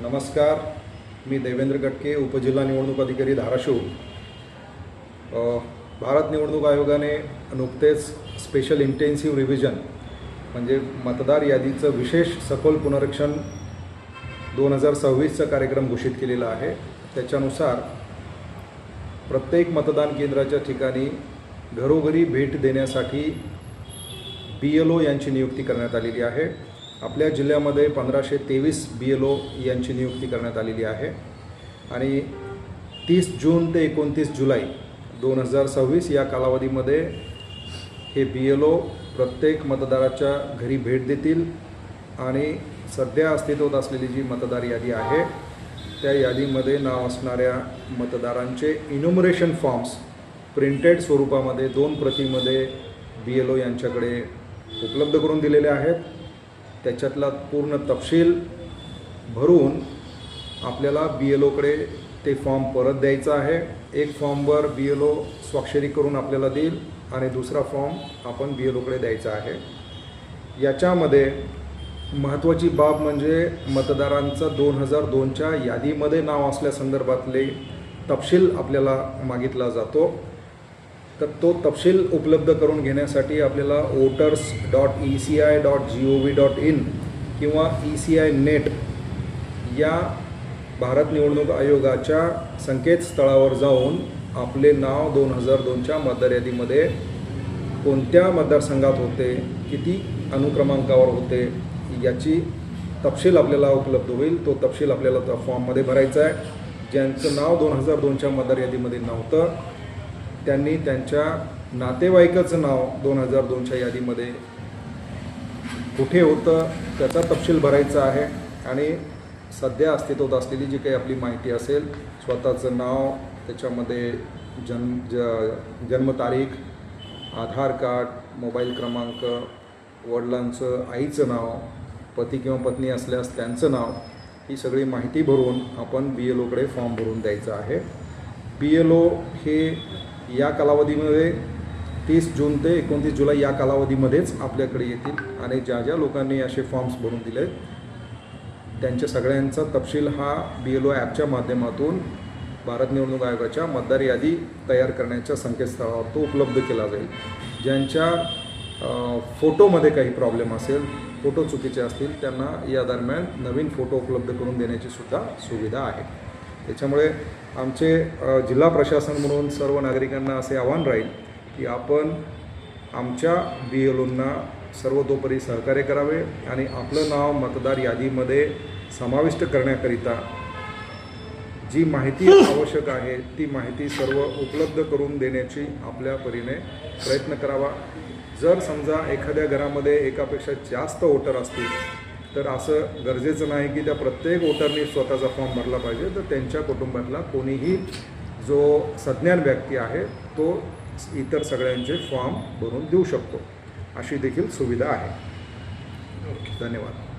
नमस्कार, मी देवेंद्र गटके, उपजिल्हा निवडणूक अधिकारी धाराशिव। भारत निवडणूक आयोगाने नुकतेच स्पेशल इंटेन्सिव्ह रिव्हिजन म्हणजे मतदार यादीचं विशेष सखोल पुनरीक्षण 2026चा कार्यक्रम घोषित केलेला आहे। त्याच्यानुसार प्रत्येक मतदान केंद्राच्या ठिकाणी घरोघरी भेट देण्यासाठी BLO यांची नियुक्ती करण्यात आलेली आहे। आपल्या जिल्ह्यामध्ये 1523 BLO यांची नियुक्ती करण्यात आलेली आहे आणि 30 जून ते 29 जुलै 2026 या कालावधीमध्ये हे BLO प्रत्येक मतदाराच्या घरी भेट देतील आणि सध्या अस्तित्वात असलेली जी मतदार यादी आहे त्या यादीमध्ये नाव असणाऱ्या मतदारांचे इन्युमरेशन फॉर्म्स प्रिंटेड स्वरूपामध्ये 2 प्रतीमध्ये BLO यांच्याकडे उपलब्ध करून दिलेले आहेत। त्याच्यातला पूर्ण तपशील भरून आपल्याला BLOकडे ते फॉर्म परत द्यायचा आहे। एक फॉर्मवर BLO स्वाक्षरी करून आपल्याला देईल आणि दुसरा फॉर्म आपण BLOकडे द्यायचा आहे। याच्यामध्ये महत्त्वाची बाब म्हणजे मतदारांचं 2002च्या यादीमध्ये नाव असल्यासंदर्भातले तपशील आपल्याला मागितला जातो। तर तो तपशील उपलब्ध करून घेण्यासाठी आपल्याला voters.eci.gov.in किंवा ECI नेट या भारत निवडणूक आयोगाच्या संकेतस्थळावर जाऊन आपले नाव 2002च्या मतदार यादीमध्ये कोणत्या मतदारसंघात होते, किती अनुक्रमांकावर होते याची तपशील आपल्याला उपलब्ध होईल। तो तपशील आपल्याला त्या फॉर्ममध्ये भरायचा आहे। ज्यांचं नाव 2002च्या मतदार यादीमध्ये नव्हतं त्यांनी त्यांच्या नातेवाईकाचं नाव 2002च्या यादीमध्ये कुठे होतं त्याचा तपशील भरायचा आहे आणि सध्या अस्तित्वात असलेली जी काही आपली माहिती असेल, स्वतःचं नाव, त्याच्यामध्ये जन्मतारीख, आधार कार्ड, मोबाईल क्रमांक, वडिलांचं, आईचं नाव, पती किंवा पत्नी असल्यास त्यांचं नाव, ही सगळी माहिती भरून आपण BLOकडे फॉर्म भरून द्यायचा आहे। BLO हे या कालावधीमध्ये 30 जून ते 29 जुलै या कालावधीमध्येच आपल्याकडे येतील आणि ज्या ज्या लोकांनी असे फॉर्म्स भरून दिले त्यांच्या सगळ्यांचा तपशील हा BLO ॲपच्या माध्यमातून भारत निवडणूक आयोगाच्या मतदार यादी तयार करण्याच्या संकेतस्थळावर तो उपलब्ध केला जाईल। ज्यांच्या फोटोमध्ये काही प्रॉब्लेम असेल, फोटो चुकीचे असतील, त्यांना या दरम्यान नवीन फोटो उपलब्ध करून देण्याची सुद्धा सुविधा आहे। त्याच्यामुळे आमचे जिल्हा प्रशासन म्हणून सर्व नागरिकांना असे आव्हान राहील की आपण आमच्या BLOंना सर्वतोपरी सहकार्य करावे आणि आपलं नाव मतदार यादीमध्ये समाविष्ट करण्याकरिता जी माहिती आवश्यक आहे ती माहिती सर्व उपलब्ध करून देण्याची आपल्या परीने प्रयत्न करावा। जर समजा एखाद्या घरामध्ये एकापेक्षा जास्त वोटर असतील तर असं गरजेचं नाही की त्या प्रत्येक वोटरनी स्वतःचा फॉर्म भरला पाहिजे, तर त्यांच्या कुटुंबातला कोणीही जो सज्ञान व्यक्ती आहे तो इतर सगळ्यांचे फॉर्म भरून देऊ शकतो, अशी देखील सुविधा आहे। धन्यवाद।